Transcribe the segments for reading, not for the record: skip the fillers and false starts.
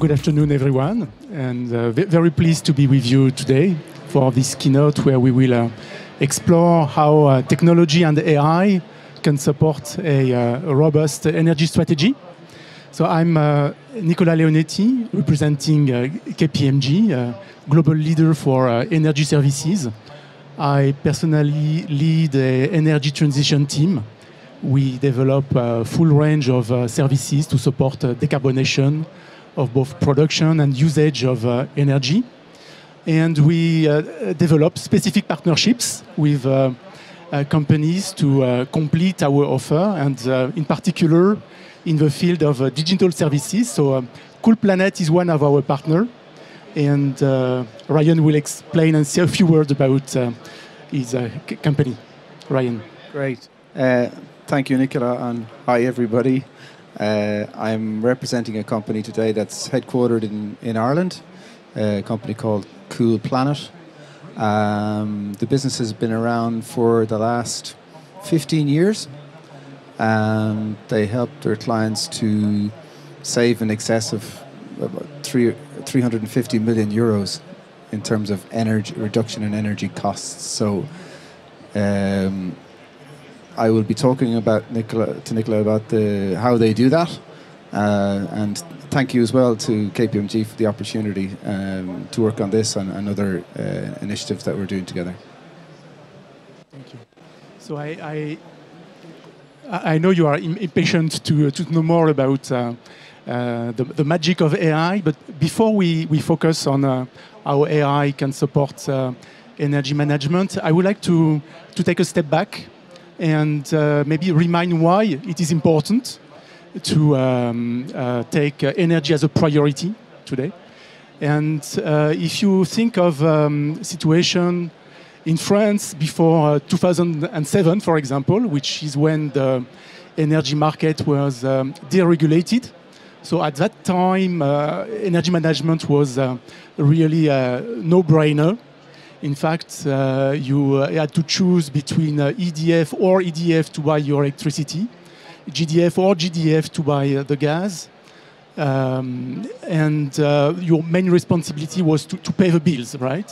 Good afternoon, everyone, and very pleased to be with you today for this keynote where we will explore how technology and AI can support a robust energy strategy. So I'm Nicolas Leonetti, representing KPMG, global leader for energy services. I personally lead an energy transition team. We develop a full range of services to support decarbonization of both production and usage of energy. And we develop specific partnerships with companies to complete our offer, and in particular in the field of digital services. So CoolPlanet is one of our partners, and Ryan will explain and say a few words about his company. Ryan. Great. Thank you, Nicolas, and hi, everybody. I'm representing a company today that's headquartered in Ireland, a company called CoolPlanet. The business has been around for the last 15 years, and they help their clients to save in excess of about 350 million euros in terms of energy reduction in energy costs. So I will be talking about Nicola about how they do that, and thank you as well to KPMG for the opportunity to work on this and other initiatives that we're doing together. Thank you. So I know you are impatient to know more about the magic of AI, but before we focus on how AI can support energy management, I would like to take a step back and maybe remind why it is important to take energy as a priority today. And if you think of situation in France before 2007, for example, which is when the energy market was deregulated. So at that time, energy management was really a no-brainer. In fact, you had to choose between EDF to buy your electricity, GDF or GDF to buy the gas. And your main responsibility was to pay the bills, right?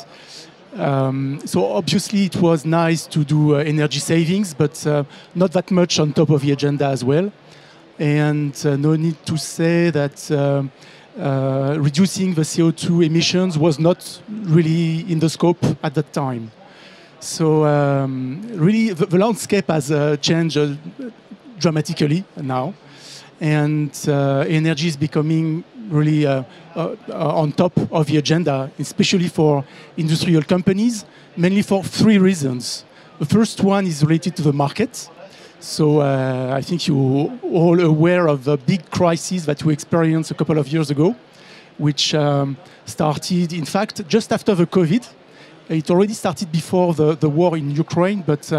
So obviously it was nice to do energy savings, but not that much on top of the agenda as well. And no need to say that reducing the CO2 emissions was not really in the scope at that time. So really the landscape has changed dramatically now, and energy is becoming really on top of the agenda, especially for industrial companies, mainly for three reasons. The first one is related to the market. So I think you're all aware of the big crisis that we experienced a couple of years ago, which started, in fact, just after the COVID. It already started before the war in Ukraine, but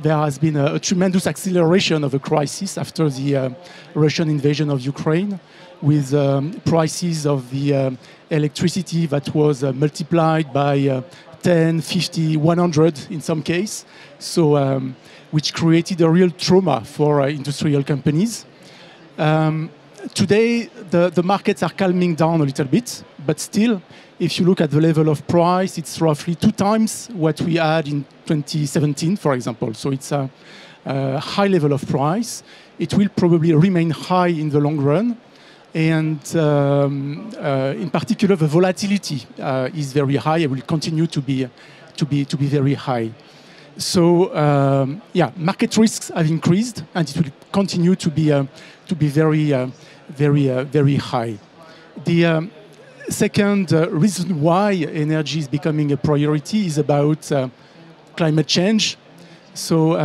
there has been a tremendous acceleration of the crisis after the Russian invasion of Ukraine, with prices of the electricity that was multiplied by 10, 50, 100 in some cases. So which created a real trauma for industrial companies. Today, the markets are calming down a little bit, but still, if you look at the level of price, it's roughly 2 times what we had in 2017, for example. So it's a high level of price. It will probably remain high in the long run. And in particular, the volatility is very high. It will continue to be very high. So yeah, market risks have increased, and it will continue to be very high. The second reason why energy is becoming a priority is about climate change. So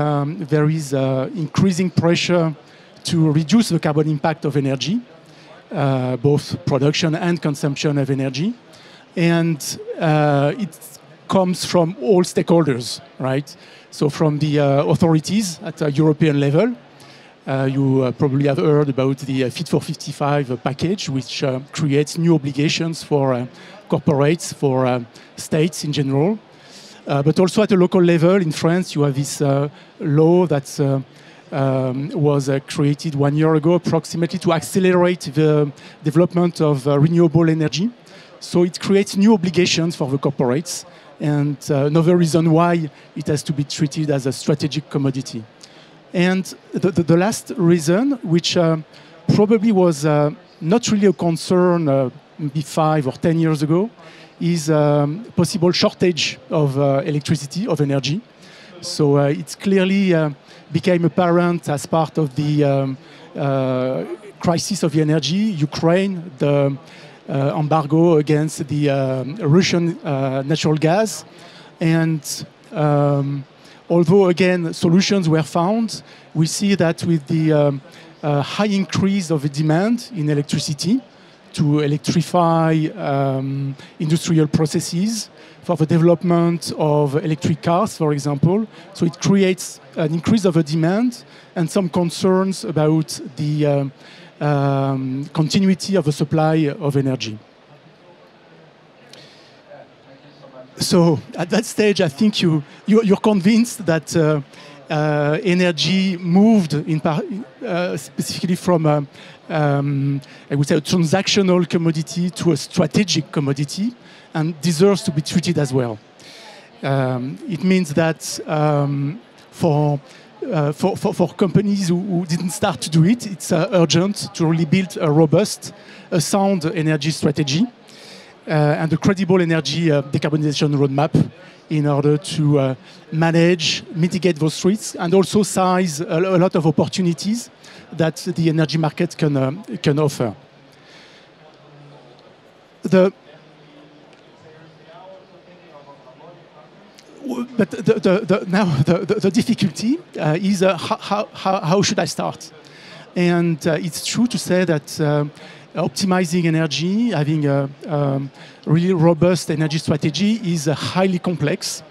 there is increasing pressure to reduce the carbon impact of energy, both production and consumption of energy, and it comes from all stakeholders, right? So from the authorities at a European level. You probably have heard about the Fit for 55 package, which creates new obligations for corporates, for states in general. But also at a local level in France, you have this law that was created 1 year ago, approximately, to accelerate the development of renewable energy. So it creates new obligations for the corporates, and another reason why it has to be treated as a strategic commodity. And the last reason, which probably was not really a concern maybe 5 or 10 years ago, is possible shortage of electricity, of energy. So it's clearly became apparent as part of the crisis of the energy, Ukraine, the embargo against the Russian natural gas. And although, again, solutions were found, we see that with the high increase of the demand in electricity to electrify industrial processes, for the development of electric cars, for example. So it creates an increase of the demand and some concerns about the continuity of the supply of energy. So at that stage, I think you're convinced that energy moved specifically from I would say a transactional commodity to a strategic commodity, and deserves to be treated as well. It means that for companies who didn't start to do it, it's urgent to really build a robust, a sound energy strategy and a credible energy decarbonization roadmap in order to manage, mitigate those risks, and also size a lot of opportunities that the energy market can offer. But the difficulty is how should I start? And it's true to say that optimizing energy, having a really robust energy strategy is highly complex.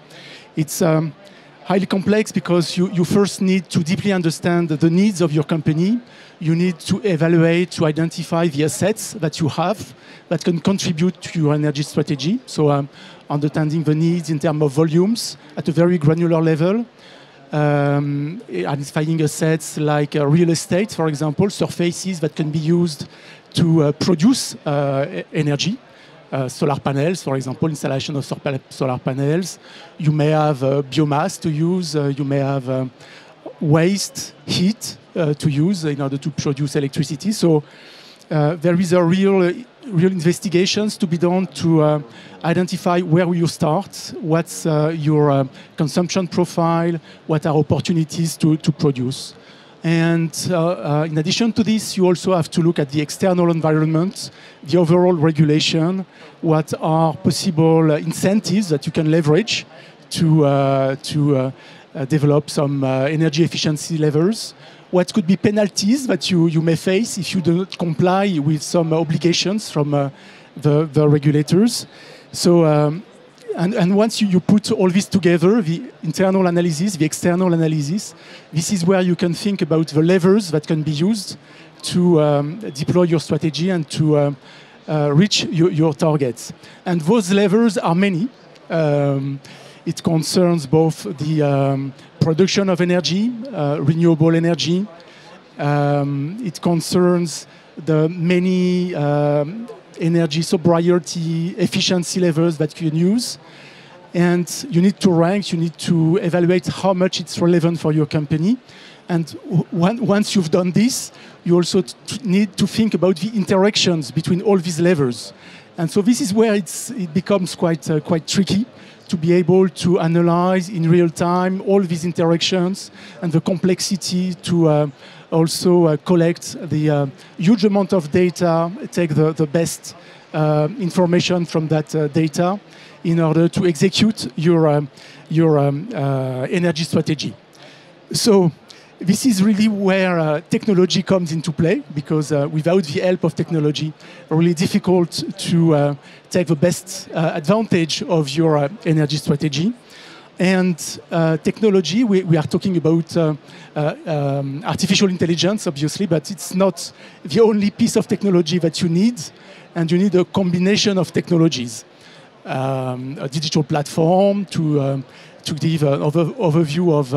It's highly complex because you first need to deeply understand the needs of your company. You need to evaluate, to identify the assets that you have that can contribute to your energy strategy. So understanding the needs in terms of volumes at a very granular level, identifying assets like real estate, for example, surfaces that can be used to produce energy. Solar panels, for example, installation of solar panels. You may have biomass to use. You may have waste, heat to use in order to produce electricity. So there is a real investigations to be done to identify where will you start, what's your consumption profile, what are opportunities to produce. And in addition to this, you also have to look at the external environment, the overall regulation, what are possible incentives that you can leverage to develop some energy efficiency levels, what could be penalties that you may face if you do not comply with some obligations from the regulators. So, and once you put all this together, the internal analysis, the external analysis, this is where you can think about the levers that can be used to deploy your strategy and to reach your targets. And those levers are many. It concerns both the production of energy, renewable energy. It concerns the many energy sobriety, efficiency levels that you can use. And you need to rank, you need to evaluate how much it's relevant for your company. And once you've done this, you also need to think about the interactions between all these levers. And so this is where it becomes quite tricky to be able to analyze in real time all these interactions and the complexity to also collect the huge amount of data, take the best information from that data in order to execute your energy strategy. So this is really where technology comes into play, because without the help of technology, really difficult to take the best advantage of your energy strategy. And technology, we are talking about artificial intelligence, obviously, but it's not the only piece of technology that you need, and you need a combination of technologies. a digital platform to give an overview of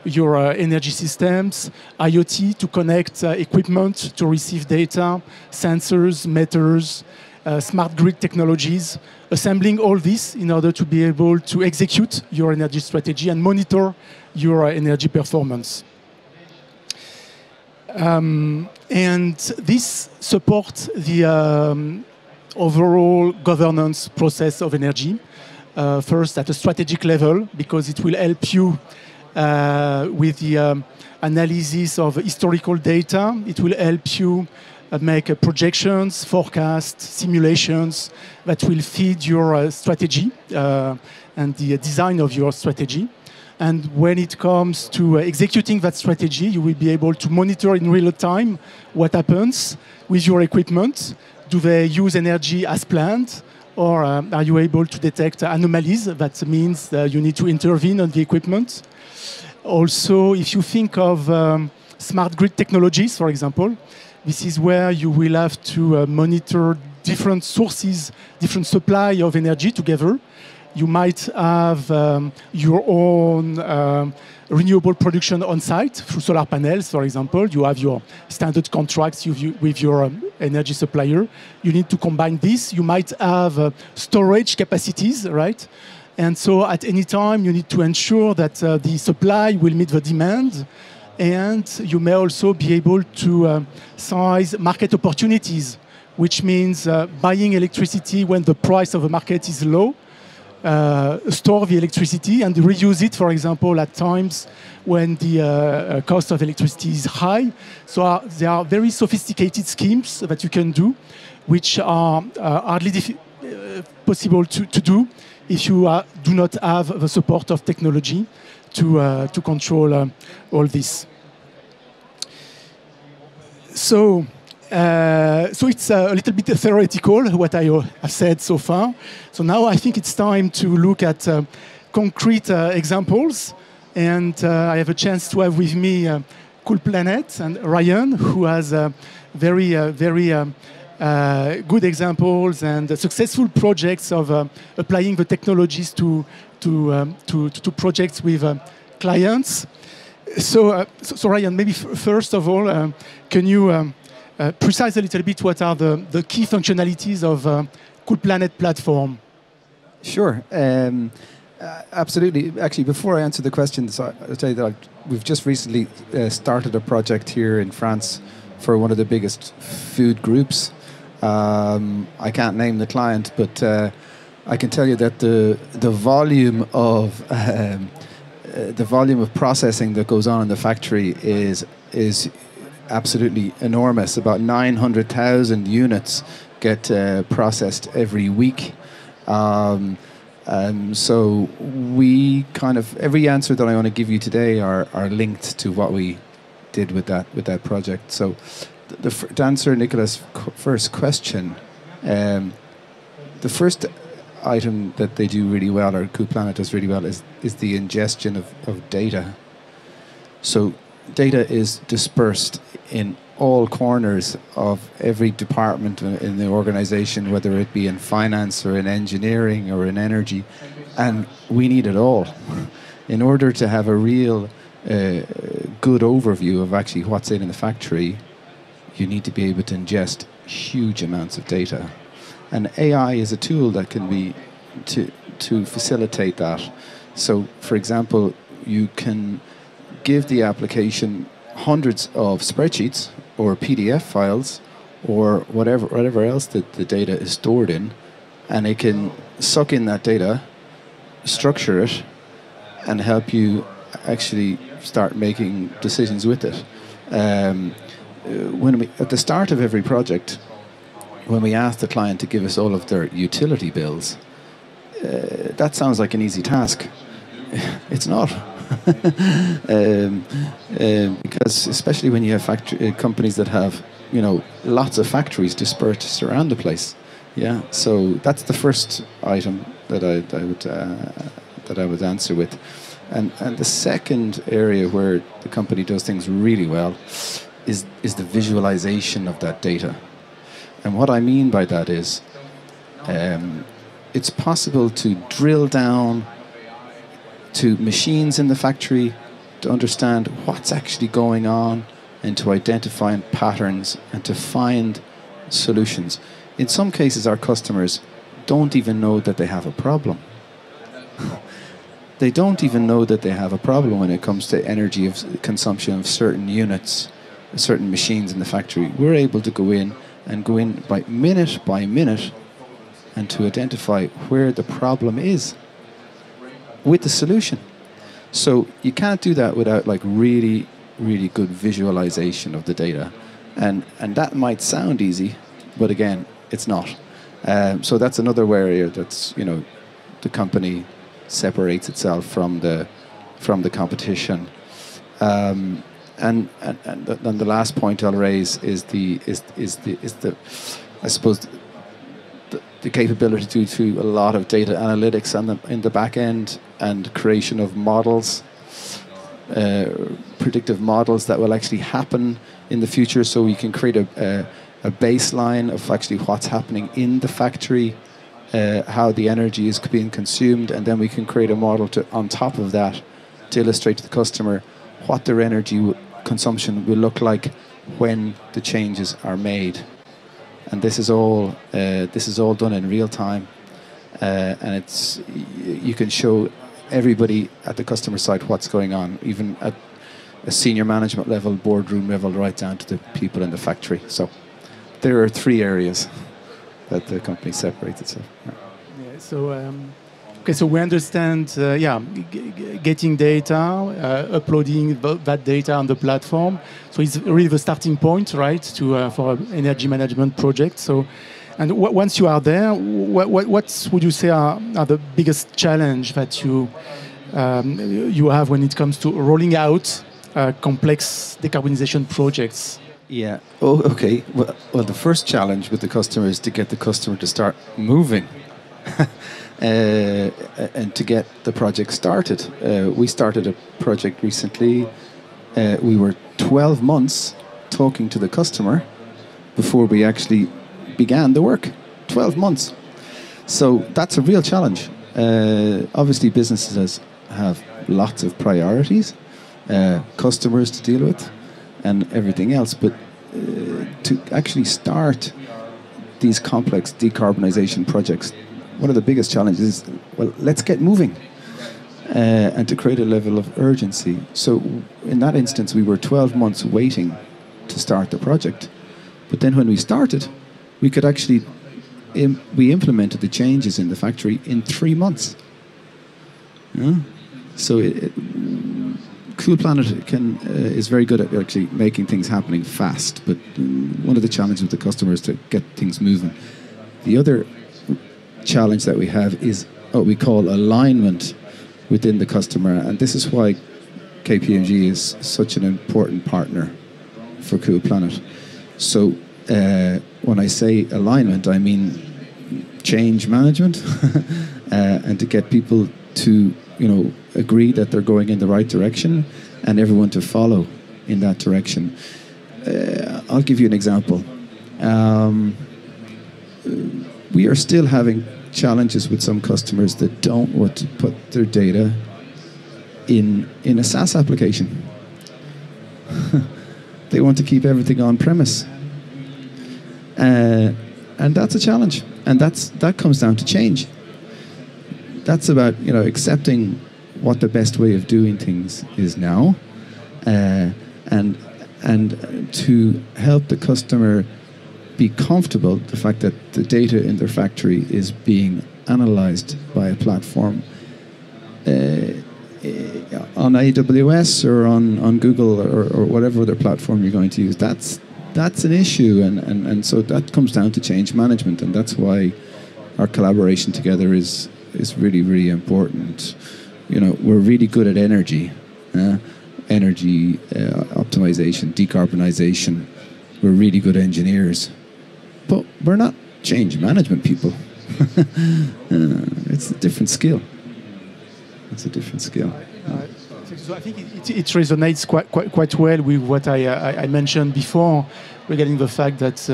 your energy systems, IoT to connect equipment to receive data, sensors, meters, smart grid technologies, assembling all this in order to be able to execute your energy strategy and monitor your energy performance. And this supports the overall governance process of energy. First, at a strategic level, because it will help you with the analysis of historical data. It will help you make projections, forecasts, simulations that will feed your strategy and the design of your strategy. And when it comes to executing that strategy, you will be able to monitor in real time what happens with your equipment. Do they use energy as planned? Or are you able to detect anomalies? That means that you need to intervene on the equipment. Also, if you think of smart grid technologies, for example, this is where you will have to monitor different sources, different supply of energy together. You might have your own renewable production on site through solar panels, for example. You have your standard contracts with your energy supplier. You need to combine this. You might have storage capacities, right? And so at any time, you need to ensure that the supply will meet the demand. And you may also be able to size market opportunities, which means buying electricity when the price of the market is low, store the electricity and reuse it, for example, at times when the cost of electricity is high. So there are very sophisticated schemes that you can do, which are hardly possible to do if you do not have the support of technology to control all this. So it's a little bit theoretical, what I have said so far. So now I think it's time to look at concrete examples. And I have a chance to have with me CoolPlanet and Ryan, who has very good examples and successful projects of applying the technologies to projects with clients. So Ryan, maybe first of all, can you precise a little bit what are the key functionalities of CoolPlanet platform? Sure. Absolutely. Actually, before I answer the questions, I'll tell you that we've just recently started a project here in France for one of the biggest food groups. I can't name the client, but I can tell you that the volume of processing that goes on in the factory is absolutely enormous. About 900,000 units get processed every week. So we kind of, every answer that I want to give you today are linked to what we did with that project. So to answer Nicolas' first question, the first item that they do really well, or CoolPlanet does really well, is the ingestion of data. So data is dispersed in all corners of every department in the organization, whether it be in finance or in engineering or in energy, and we need it all in order to have a real good overview of actually what's in the factory. You need to be able to ingest huge amounts of data, and AI is a tool that can be to facilitate that. So, for example, you can give the application hundreds of spreadsheets or PDF files or whatever else that the data is stored in, and it can suck in that data, structure it, and help you actually start making decisions with it. At the start of every project, when we ask the client to give us all of their utility bills, that sounds like an easy task. It's not. Because especially when you have companies that have, lots of factories dispersed around the place. Yeah. So that's the first item that I would answer with, and the second area where the company does things really well is the visualization of that data. And what I mean by that is, it's possible to drill down to machines in the factory to understand what's actually going on and to identify patterns and to find solutions. In some cases, our customers don't even know that they have a problem. They don't even know that they have a problem when it comes to energy consumption of certain units, certain machines in the factory. We're able to go in by minute and to identify where the problem is with the solution. So you can't do that without like really, really good visualization of the data. And that might sound easy, but again, it's not. So that's another area that's, you know, the company separates itself from the competition. And the last point I'll raise is the I suppose the capability to do a lot of data analytics in the back end and creation of models, predictive models that will actually happen in the future, so we can create a baseline of actually what's happening in the factory, how the energy is being consumed, and then we can create a model on top of that to illustrate to the customer what their energy consumption will look like when the changes are made. And this is all done in real time, and you can show everybody at the customer side what's going on, even at a senior management level, boardroom level, right down to the people in the factory. So there are three areas that the company separates itself. Yeah, so okay, so we understand, getting data, uploading that data on the platform. So it's really the starting point, right, for energy management project. So, and once you are there, what would you say are the biggest challenge that you have when it comes to rolling out complex decarbonization projects? Yeah. Oh, okay. Well, the first challenge with the customer is to get the customer to start moving. And to get the project started. We started a project recently. We were 12 months talking to the customer before we actually began the work. 12 months. So that's a real challenge. Obviously, businesses have lots of priorities, customers to deal with, and everything else. But to actually start these complex decarbonization projects, one of the biggest challenges is, well, let's get moving and to create a level of urgency. So in that instance, we were 12 months waiting to start the project. But then when we started, we could actually, we implemented the changes in the factory in 3 months. Yeah? So KoolPlanet is very good at actually making things happening fast. But one of the challenges with the customer is to get things moving. The other challenge that we have is what we call alignment within the customer, and this is why KPMG is such an important partner for KoolPlanet. So when I say alignment, I mean change management and to get people to, you know, agree that they're going in the right direction and everyone to follow in that direction. I'll give you an example. We are still having challenges with some customers that don't want to put their data in a SaaS application. They want to keep everything on premise. And that's a challenge. And that comes down to change. That's about, you know, accepting what the best way of doing things is now, and to help the customer be comfortable the fact that the data in their factory is being analyzed by a platform on AWS or on Google or whatever other platform you're going to use. That's an issue, and so that comes down to change management, and that's why our collaboration together is really, really important. You know, we're really good at energy optimization, decarbonization. We're really good engineers. But we're not change management people. It's a different skill. It's a different skill. So I think it resonates quite well with what I mentioned before regarding the fact that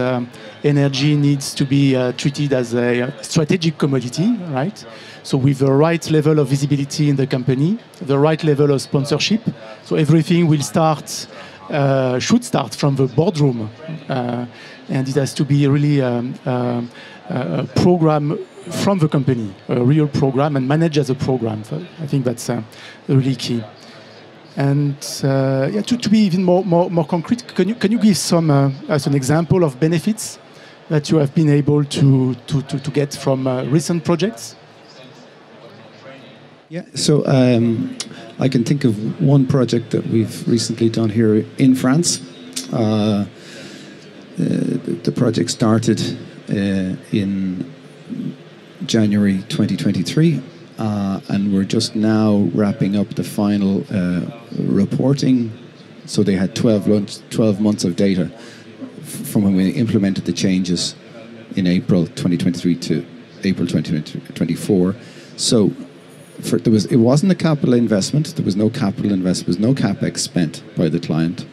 energy needs to be treated as a strategic commodity, right? So with the right level of visibility in the company, the right level of sponsorship, so everything will should start from the boardroom, and it has to be really a program from the company, a real program, and managed as a program. So I think that's really key. And to be even more concrete, can you give some as an example of benefits that you have been able to get from recent projects? Yeah, so I can think of one project that we've recently done here in France. The project started in January 2023, and we're just now wrapping up the final reporting. So they had 12 months of data from when we implemented the changes in April 2023 to April 2024. So it wasn't a capital investment. There was no capital investment. There was no capex spent by the client.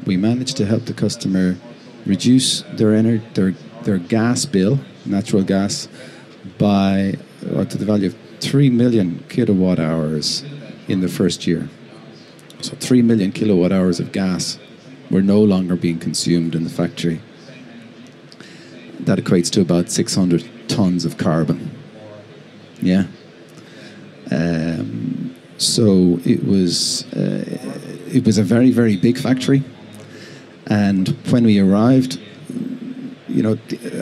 We managed to help the customer reduce their gas bill, natural gas, by to the value of 3 million kilowatt hours in the first year. So 3 million kilowatt hours of gas were no longer being consumed in the factory. That equates to about 600 tons of carbon. Yeah. So it was a very, very big factory. And when we arrived, you know,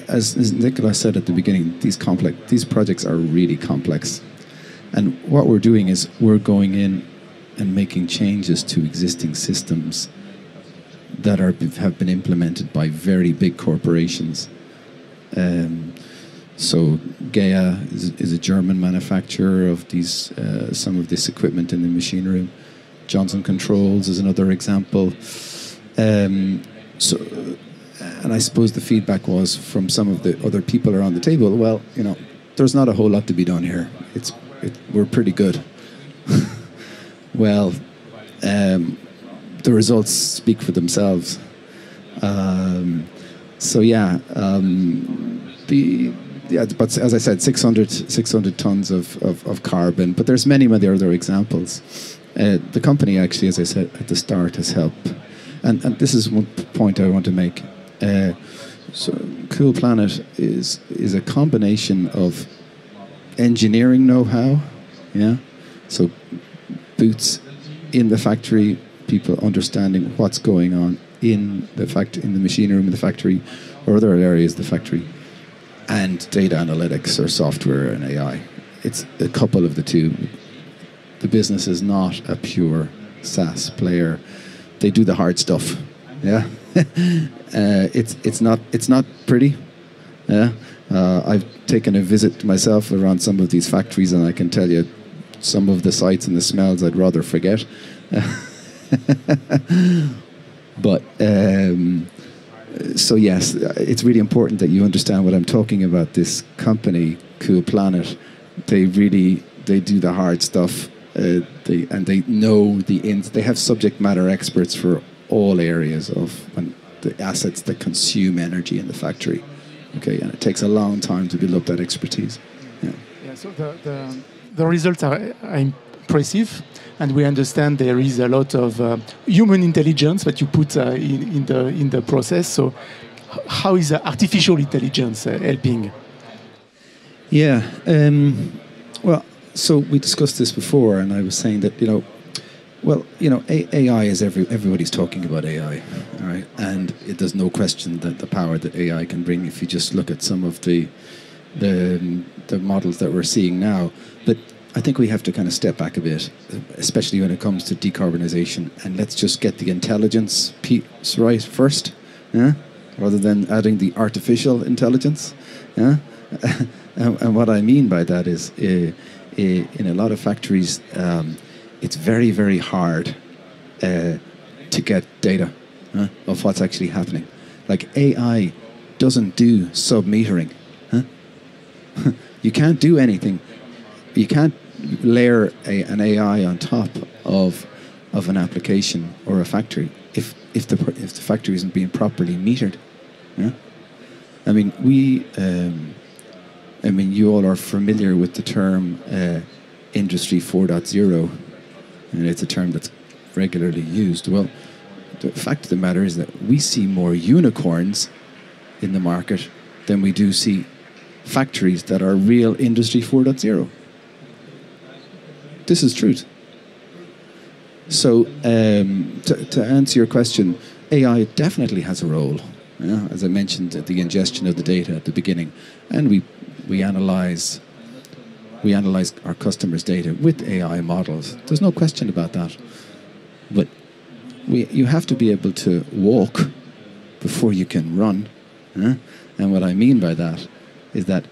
as Nicolas said at the beginning, these projects are really complex. And what we're doing is we're going in and making changes to existing systems that have been implemented by very big corporations. So GEA is a German manufacturer of some of this equipment in the machine room. Johnson Controls is another example. And I suppose the feedback was from some of the other people around the table, well, you know, there's not a whole lot to be done here. We're pretty good. Well, the results speak for themselves. But as I said, 600 tons of carbon. But there's many other examples. The company actually, as I said at the start, has helped. And this is one point I want to make. So CoolPlanet is a combination of engineering know-how, yeah. So boots in the factory, people understanding what's going on in the machine room in the factory, or other areas of the factory, and data analytics or software and AI. It's a couple of the two. The business is not a pure SaaS player. They do the hard stuff. Yeah, it's not pretty. Yeah, I've taken a visit myself around some of these factories, and I can tell you, some of the sights and the smells I'd rather forget. But so yes, it's really important that you understand what I'm talking about. This company, CoolPlanet, they do the hard stuff. They know they have subject matter experts for all areas of the assets that consume energy in the factory. Okay, and it takes a long time to build up that expertise. Yeah. Yeah. So the results are impressive, and we understand there is a lot of human intelligence that you put in the process. So, how is artificial intelligence helping? Yeah. Well, so we discussed this before, and I was saying that AI is everybody's talking about AI, all right? And there's no question that the power that AI can bring, if you just look at some of the models that we're seeing now. But I think we have to kind of step back a bit, especially when it comes to decarbonization, and let's just get the intelligence piece right first, yeah? Rather than adding the artificial intelligence. Yeah? And what I mean by that is, in a lot of factories, it's very, very hard to get data of what's actually happening. Like AI doesn't do sub-metering. You can't do anything. You can't layer an AI on top of an application or a factory if the factory isn't being properly metered. Yeah? I mean, you all are familiar with the term Industry 4.0, and it's a term that's regularly used. Well, the fact of the matter is that we see more unicorns in the market than we do see factories that are real Industry 4.0. This is truth. So, to answer your question, AI definitely has a role. Yeah? As I mentioned, the ingestion of the data at the beginning, and we analyze our customers' data with AI models. There's no question about that. But you have to be able to walk before you can run. Huh? And what I mean by that is that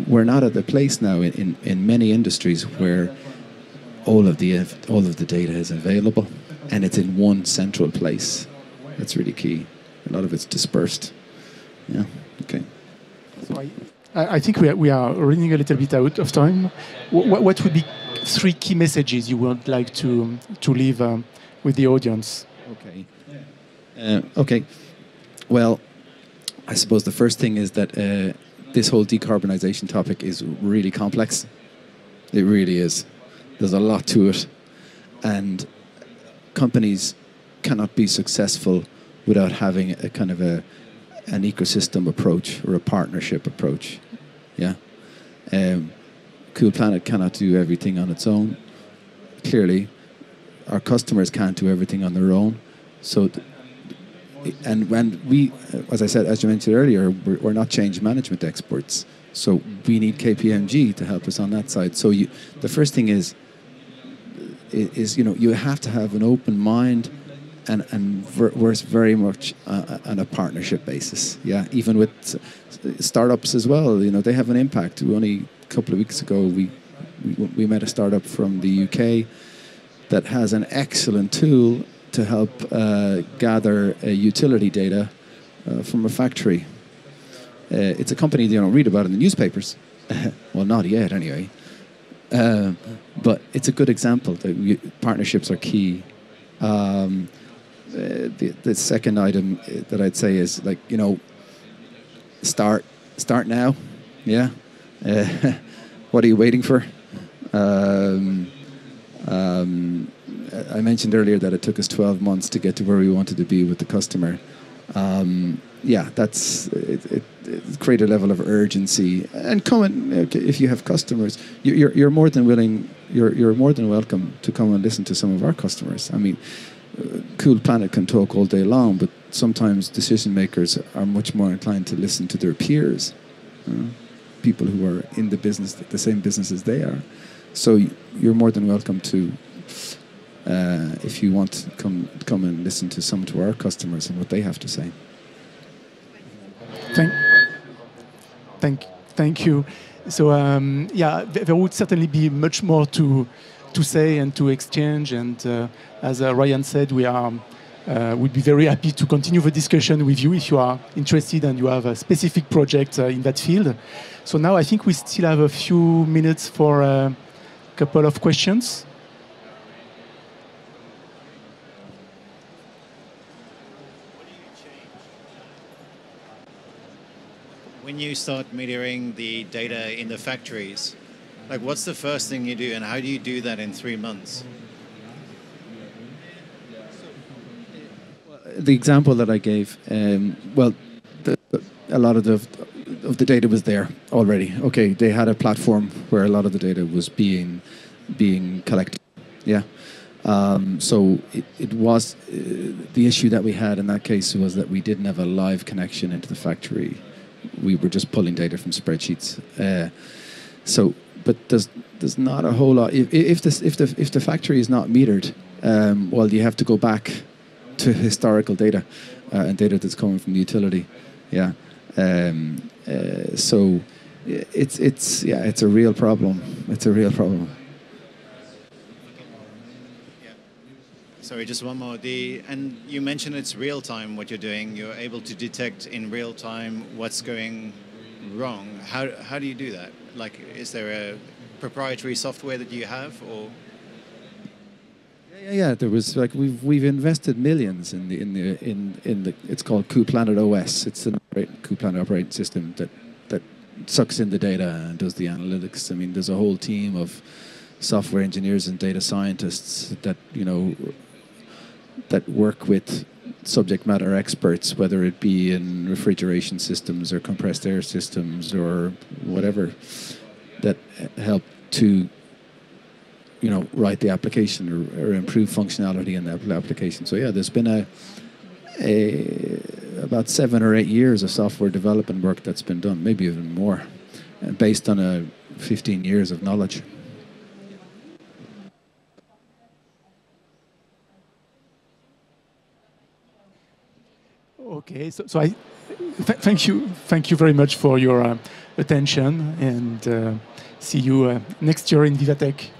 we're not at the place now in many industries where all of the data is available and it's in one central place. That's really key. A lot of it's dispersed. Yeah. Okay. So I think we are running a little bit out of time. What would be 3 key messages you would like to leave with the audience? Okay. Okay. Well, I suppose the first thing is that this whole decarbonization topic is really complex. It really is. There's a lot to it. And companies cannot be successful without having a kind of an ecosystem approach or a partnership approach. Yeah. CoolPlanet cannot do everything on its own. Clearly, our customers can't do everything on their own. So, and when we, as I said, as you mentioned earlier, we're not change management experts. So we need KPMG to help us on that side. So the first thing is you have to have an open mind and works very much on a partnership basis. Yeah, even with startups as well. They have an impact. Only a couple of weeks ago, we met a startup from the UK that has an excellent tool to help gather utility data from a factory. It's a company you don't read about in the newspapers. Well, not yet, anyway. But it's a good example. Partnerships are key. The second item that I'd say is start now. Yeah. What are you waiting for? I mentioned earlier that it took us 12 months to get to where we wanted to be with the customer. Yeah, it create a level of urgency and come and if you have customers, you're more than willing. You're more than welcome to come and listen to some of our customers. I mean, CoolPlanet can talk all day long, but sometimes decision makers are much more inclined to listen to their peers, people who are in the business, the same business as they are. So you're more than welcome to, if you want to come and listen to some of our customers and what they have to say. Thank you. So yeah, there would certainly be much more to say and to exchange. And as Ryan said, we'd be very happy to continue the discussion with you if you are interested and you have a specific project in that field. So now I think we still have a few minutes for a couple of questions. When you start metering the data in the factories, what's the first thing you do and how do you do that in 3 months? The example that I gave, well, a lot of the data was there already. Okay, they had a platform where a lot of the data was being collected. Yeah. So it was the issue that we had in that case was that we didn't have a live connection into the factory. We were just pulling data from spreadsheets. But there's not a whole lot. If the factory is not metered, well, you have to go back to historical data and data that's coming from the utility. Yeah. So it's a real problem. It's a real problem. Sorry, just one more. And you mentioned it's real time what you're doing. You're able to detect in real time what's going wrong. How do you do that? Is there a proprietary software that you have, or? Yeah. There was like we've invested millions in the it's called KoolPlanet OS. It's the KoolPlanet operating system that sucks in the data and does the analytics. I mean, there's a whole team of software engineers and data scientists that that work with subject matter experts, whether it be in refrigeration systems or compressed air systems or whatever, that help to write the application or improve functionality in the application. So yeah, there's been about 7 or 8 years of software development work that's been done, maybe even more, based on 15 years of knowledge. Okay, so I thank you very much for your attention, and see you next year in Vivatech.